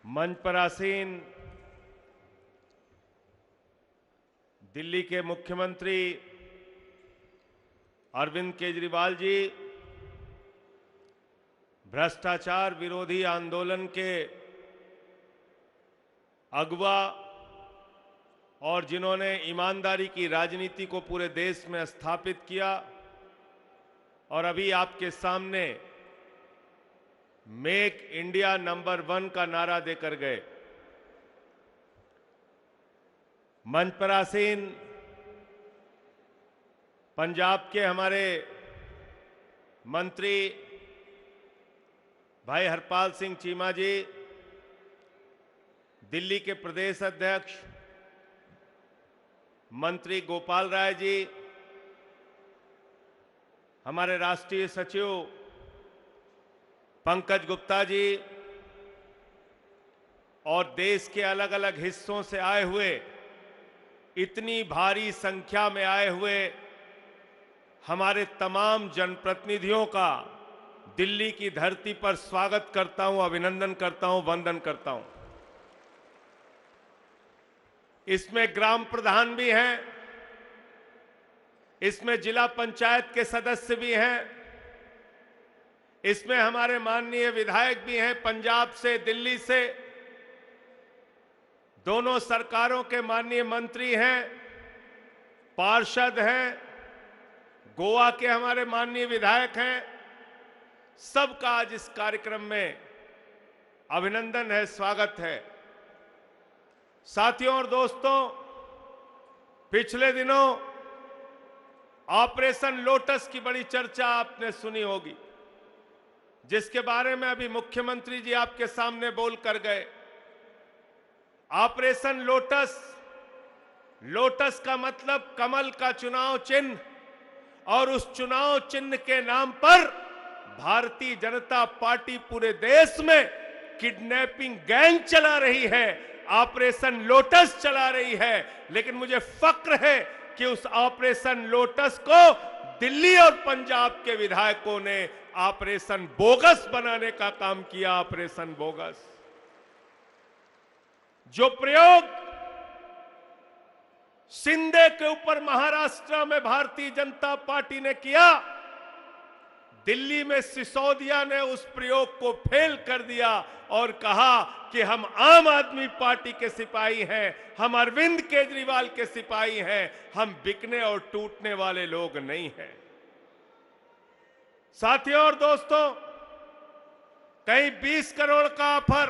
मंच पर आसीन दिल्ली के मुख्यमंत्री अरविंद केजरीवाल जी, भ्रष्टाचार विरोधी आंदोलन के अगुवा और जिन्होंने ईमानदारी की राजनीति को पूरे देश में स्थापित किया और अभी आपके सामने मेक इंडिया नंबर 1 का नारा देकर गए। मंच पर आसीन पंजाब के हमारे मंत्री भाई हरपाल सिंह चीमा जी, दिल्ली के प्रदेश अध्यक्ष मंत्री गोपाल राय जी, हमारे राष्ट्रीय सचिव पंकज गुप्ता जी और देश के अलग अलग हिस्सों से आए हुए, इतनी भारी संख्या में आए हुए हमारे तमाम जनप्रतिनिधियों का दिल्ली की धरती पर स्वागत करता हूं, अभिनंदन करता हूं, वंदन करता हूं। इसमें ग्राम प्रधान भी हैं, इसमें जिला पंचायत के सदस्य भी हैं, इसमें हमारे माननीय विधायक भी हैं, पंजाब से, दिल्ली से, दोनों सरकारों के माननीय मंत्री हैं, पार्षद हैं, गोवा के हमारे माननीय विधायक हैं। सबका आज इस कार्यक्रम में अभिनंदन है, स्वागत है। साथियों और दोस्तों, पिछले दिनों ऑपरेशन लोटस की बड़ी चर्चा आपने सुनी होगी, जिसके बारे में अभी मुख्यमंत्री जी आपके सामने बोल कर गए। ऑपरेशन लोटस, लोटस का मतलब कमल का चुनाव चिन्ह, और उस चुनाव चिन्ह के नाम पर भारतीय जनता पार्टी पूरे देश में किडनैपिंग गैंग चला रही है, ऑपरेशन लोटस चला रही है। लेकिन मुझे फक्र है कि उस ऑपरेशन लोटस को दिल्ली और पंजाब के विधायकों ने ऑपरेशन बोगस बनाने का काम किया। ऑपरेशन बोगस, जो प्रयोग शिंदे के ऊपर महाराष्ट्र में भारतीय जनता पार्टी ने किया, दिल्ली में सिसोदिया ने उस प्रयोग को फेल कर दिया और कहा कि हम आम आदमी पार्टी के सिपाही हैं, हम अरविंद केजरीवाल के सिपाही हैं, हम बिकने और टूटने वाले लोग नहीं हैं। साथियों और दोस्तों, कहीं 20 करोड़ का ऑफर,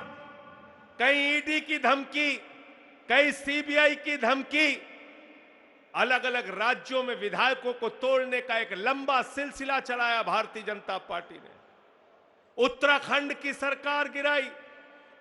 कहीं ईडी की धमकी, कहीं सीबीआई की धमकी, अलग अलग राज्यों में विधायकों को तोड़ने का एक लंबा सिलसिला चलाया भारतीय जनता पार्टी ने। उत्तराखंड की सरकार गिराई,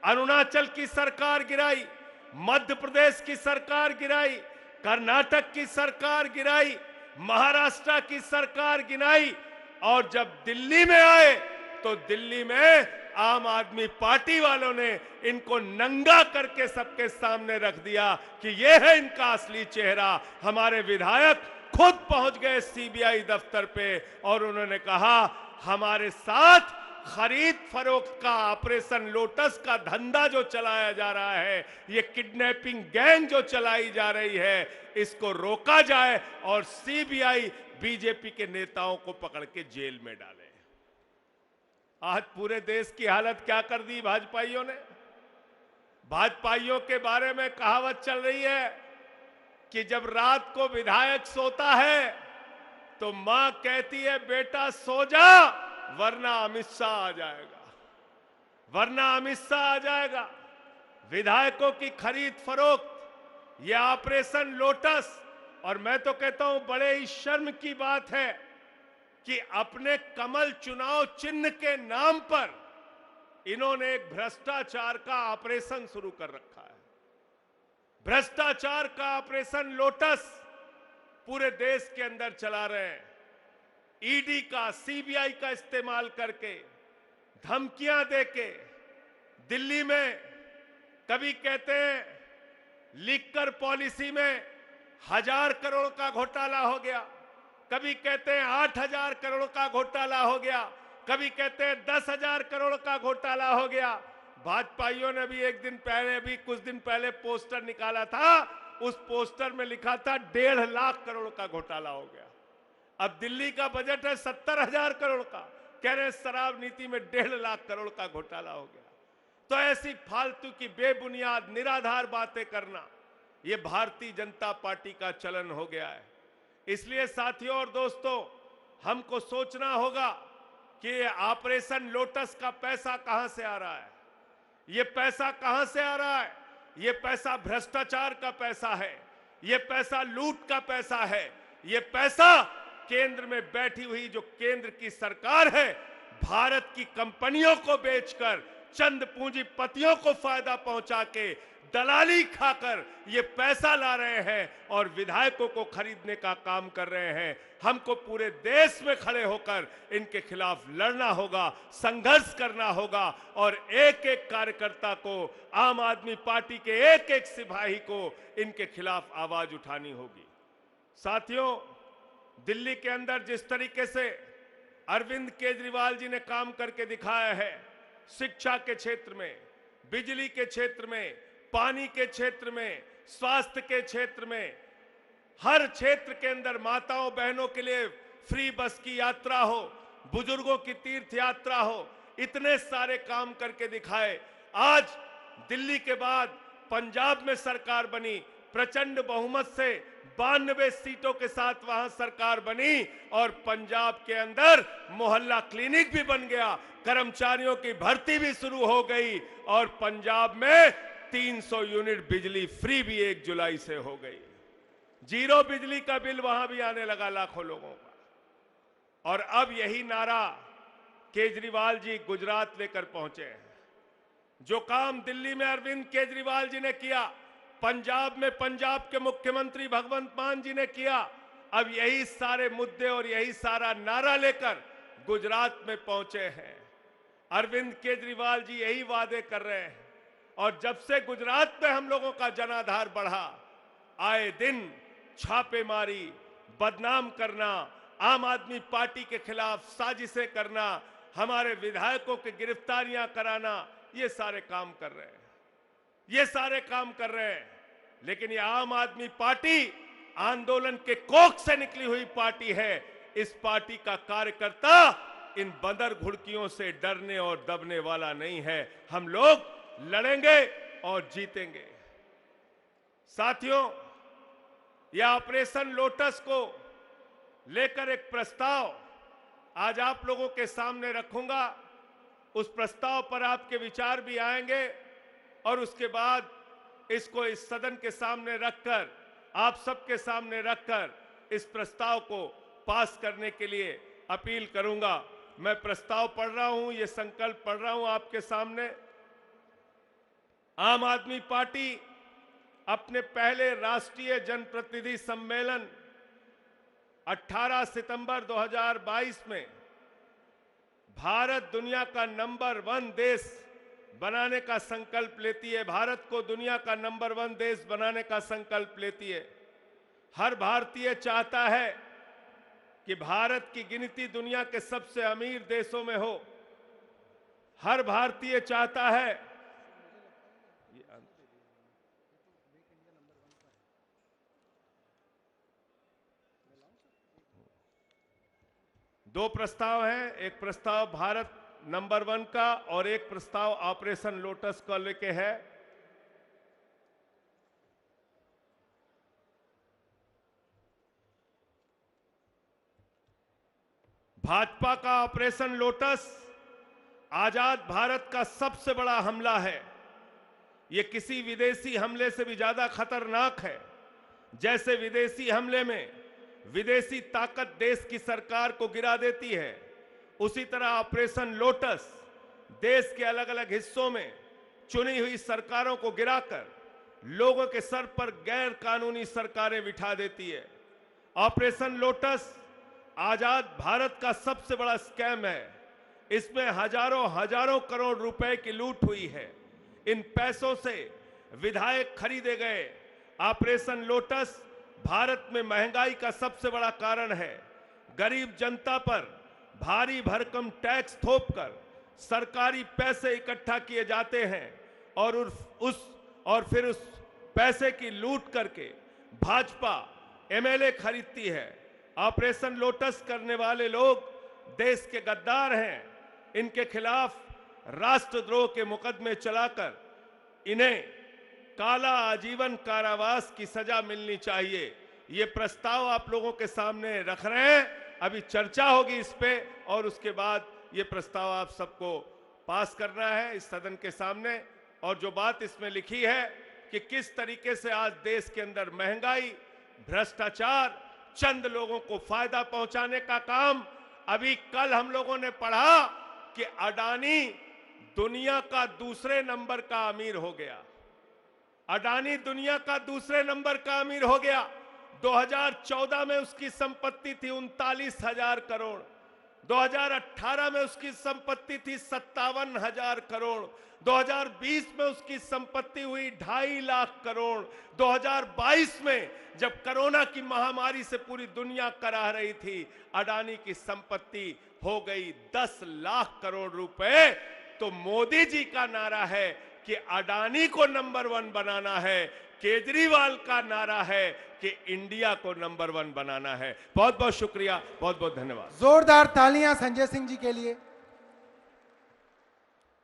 अरुणाचल की सरकार गिराई, मध्य प्रदेश की सरकार गिराई, कर्नाटक की सरकार गिराई, महाराष्ट्र की सरकार गिराई, और जब दिल्ली में आए तो दिल्ली में आम आदमी पार्टी वालों ने इनको नंगा करके सबके सामने रख दिया कि यह है इनका असली चेहरा। हमारे विधायक खुद पहुंच गए सीबीआई दफ्तर पे और उन्होंने कहा, हमारे साथ खरीद फरोख्त का ऑपरेशन लोटस का धंधा जो चलाया जा रहा है, ये किडनैपिंग गैंग जो चलाई जा रही है, इसको रोका जाए और सीबीआई बीजेपी के नेताओं को पकड़ के जेल में डाले। आज पूरे देश की हालत क्या कर दी भाजपाइयों ने। भाजपाइयों के बारे में कहावत चल रही है कि जब रात को विधायक सोता है तो मां कहती है, बेटा सो जा वरना अमित शाह आ जाएगा, वरना अमित शाह आ जाएगा। विधायकों की खरीद फरोख्त, यह ऑपरेशन लोटस, और मैं तो कहता हूं बड़े ही शर्म की बात है कि अपने कमल चुनाव चिन्ह के नाम पर इन्होंने एक भ्रष्टाचार का ऑपरेशन शुरू कर रखा है। भ्रष्टाचार का ऑपरेशन लोटस पूरे देश के अंदर चला रहे हैं। ईडी का, सीबीआई का इस्तेमाल करके, धमकियां देके, दिल्ली में कभी कहते हैं लिकर पॉलिसी में 1000 करोड़ का घोटाला हो गया, कभी कहते हैं 8000 करोड़ का घोटाला हो गया, कभी कहते हैं 10,000 करोड़ का घोटाला हो गया। भाजपाइयों ने भी एक दिन पहले, अभी कुछ दिन पहले पोस्टर निकाला था। उस पोस्टर में लिखा था 1.5 लाख करोड़ का घोटाला हो गया। अब दिल्ली का बजट है 70,000 करोड़ का, कह रहे हैं शराब नीति में 1.5 लाख करोड़ का घोटाला हो गया। तो ऐसी फालतू की बेबुनियाद निराधार बातें करना, ये भारतीय जनता पार्टी का चलन हो गया है। इसलिए साथियों और दोस्तों, हमको सोचना होगा कि ये ऑपरेशन लोटस का पैसा कहां से आ रहा है। ये पैसा कहां से आ रहा है? ये पैसा भ्रष्टाचार का पैसा है, ये पैसा लूट का पैसा है, ये पैसा केंद्र में बैठी हुई जो केंद्र की सरकार है, भारत की कंपनियों को बेचकर चंद पूंजीपतियों को फायदा पहुंचा के दलाली खाकर ये पैसा ला रहे हैं और विधायकों को खरीदने का काम कर रहे हैं। हमको पूरे देश में खड़े होकर इनके खिलाफ लड़ना होगा, संघर्ष करना होगा और एक एक कार्यकर्ता को, आम आदमी पार्टी के एक एक सिपाही को इनके खिलाफ आवाज उठानी होगी। साथियों, दिल्ली के अंदर जिस तरीके से अरविंद केजरीवाल जी ने काम करके दिखाया है, शिक्षा के क्षेत्र में, बिजली के क्षेत्र में, पानी के क्षेत्र में, स्वास्थ्य के क्षेत्र में, हर क्षेत्र के अंदर माताओं बहनों के लिए फ्री बस की यात्रा हो, बुजुर्गों की तीर्थ यात्रा हो, इतने सारे काम करके दिखाए। आज दिल्ली के बाद पंजाब में सरकार बनी, प्रचंड बहुमत से 92 सीटों के साथ वहां सरकार बनी और पंजाब के अंदर मोहल्ला क्लिनिक भी बन गया, कर्मचारियों की भर्ती भी शुरू हो गई और पंजाब में 300 यूनिट बिजली फ्री भी 1 जुलाई से हो गई। जीरो बिजली का बिल वहां भी आने लगा लाखों लोगों का। और अब यही नारा केजरीवाल जी गुजरात लेकर पहुंचे हैं। जो काम दिल्ली में अरविंद केजरीवाल जी ने किया, पंजाब में पंजाब के मुख्यमंत्री भगवंत मान जी ने किया, अब यही सारे मुद्दे और यही सारा नारा लेकर गुजरात में पहुंचे हैं। अरविंद केजरीवाल जी यही वादे कर रहे हैं और जब से गुजरात में हम लोगों का जनाधार बढ़ा, आए दिन छापेमारी, बदनाम करना, आम आदमी पार्टी के खिलाफ साजिशें करना, हमारे विधायकों की गिरफ्तारियां कराना, ये सारे काम कर रहे हैं, ये सारे काम कर रहे हैं। लेकिन ये आम आदमी पार्टी आंदोलन के कोख से निकली हुई पार्टी है। इस पार्टी का कार्यकर्ता इन बंदर घुड़कियों से डरने और दबने वाला नहीं है। हम लोग लड़ेंगे और जीतेंगे। साथियों, यह ऑपरेशन लोटस को लेकर एक प्रस्ताव आज आप लोगों के सामने रखूंगा। उस प्रस्ताव पर आपके विचार भी आएंगे और उसके बाद इसको इस सदन के सामने रखकर, आप सबके सामने रखकर इस प्रस्ताव को पास करने के लिए अपील करूंगा। मैं प्रस्ताव पढ़ रहा हूं, ये संकल्प पढ़ रहा हूं आपके सामने। आम आदमी पार्टी अपने पहले राष्ट्रीय जनप्रतिनिधि सम्मेलन 18 सितंबर 2022 में भारत दुनिया का नंबर 1 देश बनाने का संकल्प लेती है। भारत को दुनिया का नंबर 1 देश बनाने का संकल्प लेती है। हर भारतीय चाहता है कि भारत की गिनती दुनिया के सबसे अमीर देशों में हो। हर भारतीय चाहता है दो प्रस्ताव हैं, एक प्रस्ताव भारत नंबर 1 का और एक प्रस्ताव ऑपरेशन लोटस को लेके है। भाजपा का ऑपरेशन लोटस आजाद भारत का सबसे बड़ा हमला है। यह किसी विदेशी हमले से भी ज्यादा खतरनाक है। जैसे विदेशी हमले में विदेशी ताकत देश की सरकार को गिरा देती है, उसी तरह ऑपरेशन लोटस देश के अलग अलग हिस्सों में चुनी हुई सरकारों को गिराकर लोगों के सर पर गैर कानूनी सरकारें बिठा देती है। ऑपरेशन लोटस आजाद भारत का सबसे बड़ा स्कैम है। इसमें हजारों करोड़ रुपए की लूट हुई है। इन पैसों से विधायक खरीदे गए। ऑपरेशन लोटस भारत में महंगाई का सबसे बड़ा कारण है। गरीब जनता पर भारी भरकम टैक्स थोपकर सरकारी पैसे इकट्ठा किए जाते हैं और फिर उस पैसे की लूट करके भाजपा एमएलए खरीदती है। ऑपरेशन लोटस करने वाले लोग देश के गद्दार हैं। इनके खिलाफ राष्ट्रद्रोह के मुकदमे चलाकर इन्हें काला आजीवन कारावास की सजा मिलनी चाहिए। ये प्रस्ताव आप लोगों के सामने रख रहे हैं। अभी चर्चा होगी इस पे और उसके बाद ये प्रस्ताव आप सबको पास करना है इस सदन के सामने। और जो बात इसमें लिखी है कि किस तरीके से आज देश के अंदर महंगाई, भ्रष्टाचार, चंद लोगों को फायदा पहुंचाने का काम। अभी कल हम लोगों ने पढ़ा कि अडानी दुनिया का दूसरे नंबर का अमीर हो गया। अडानी दुनिया का दूसरे नंबर का अमीर हो गया। 2014 में उसकी संपत्ति थी 39,000 करोड़, 2018 में उसकी संपत्ति थी 57,000 करोड़, 2020 में उसकी संपत्ति हुई 2.5 लाख करोड़, 2022 में जब कोरोना की महामारी से पूरी दुनिया कराह रही थी, अडानी की संपत्ति हो गई 10 लाख करोड़ रुपए। तो मोदी जी का नारा है कि अडानी को नंबर 1 बनाना है, केजरीवाल का नारा है कि इंडिया को नंबर 1 बनाना है। बहुत बहुत शुक्रिया, बहुत बहुत धन्यवाद। जोरदार तालियां संजय सिंह जी के लिए।